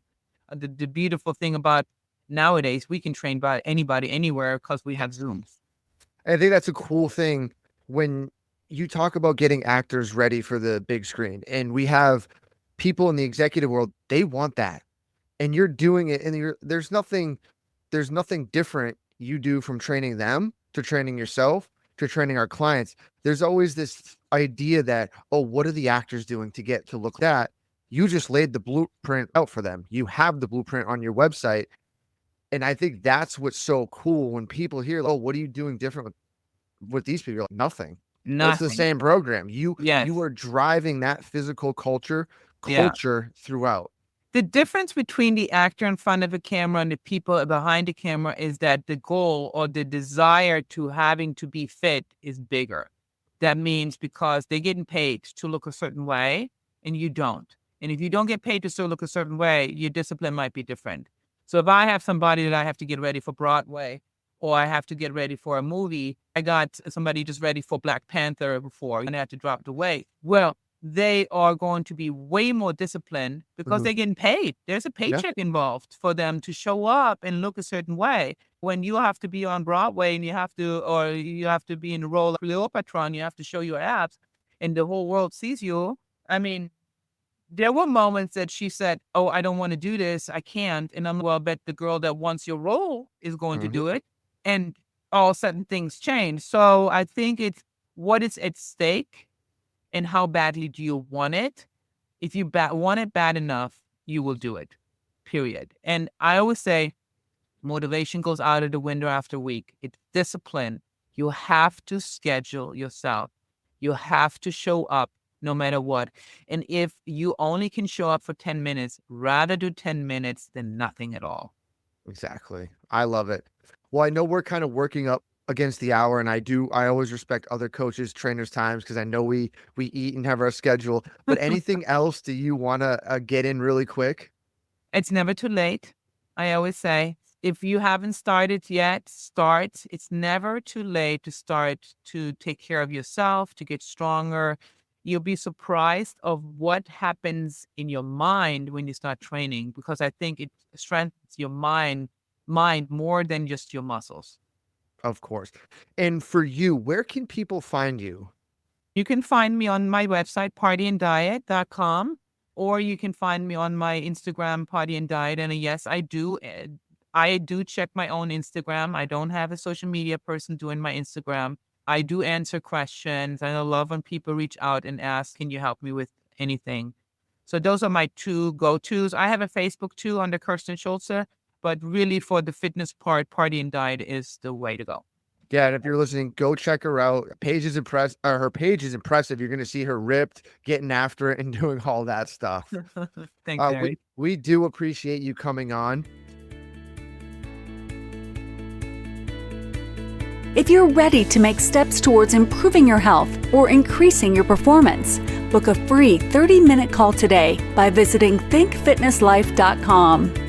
The beautiful thing about nowadays, we can train by anybody anywhere because we have Zooms. I think that's a cool thing when you talk about getting actors ready for the big screen, and we have people in the executive world, they want that. And you're doing it, and there's nothing different you do from training them to training yourself to training our clients. There's always this idea that, oh, what are the actors doing to get to look that? You just laid the blueprint out for them. You have the blueprint on your website. And I think that's what's so cool when people hear, oh, what are you doing different with these people? You're like, nothing. It's the same program. You are driving that physical culture throughout. The difference between the actor in front of a camera and the people behind the camera is that the goal or the desire to having to be fit is bigger. That means because they're getting paid to look a certain way and you don't. And if you don't get paid to still look a certain way, your discipline might be different. So if I have somebody that I have to get ready for Broadway or I have to get ready for a movie, I got somebody just ready for Black Panther before and I had to drop the weight. Well, they are going to be way more disciplined because they're getting paid. There's a paycheck involved for them to show up and look a certain way. When you have to be on Broadway and you have to be in the role of Cleopatra and you have to show your abs and the whole world sees you. I mean, there were moments that she said, oh, I don't want to do this. I can't. And I'm, well, I bet the girl that wants your role is going to do it. And all of a sudden things change. So I think it's what is at stake and how badly do you want it. If you want it bad enough, you will do it, period. And I always say motivation goes out of the window after a week. It's discipline. You have to schedule yourself. You have to show up no matter what. And if you only can show up for 10 minutes, rather do 10 minutes than nothing at all. Exactly. I love it. Well, I know we're kind of working up against the hour, and I always respect other coaches, trainers' times because I know we eat and have our schedule. But anything else do you want to get in really quick? It's never too late. I always say, if you haven't started yet, start. It's never too late to start to take care of yourself, to get stronger. You'll be surprised of what happens in your mind when you start training, because I think it strengthens your mind more than just your muscles. Of course. And for you, where can people find you? You can find me on my website, partyanddiet.com, or you can find me on my Instagram, Party and Diet. And yes, I do check my own Instagram. I don't have a social media person doing my Instagram. I do answer questions, and I love when people reach out and ask, can you help me with anything? So those are my two go-tos. I have a Facebook too under Kerstin Schulze, but really for the fitness part, Party and Diet is the way to go. Yeah, and if you're listening, go check her out. Her page is impressive. You're going to see her ripped, getting after it, and doing all that stuff. Thanks, Harry. We do appreciate you coming on. If you're ready to make steps towards improving your health or increasing your performance, book a free 30-minute call today by visiting thinkfitnesslife.com.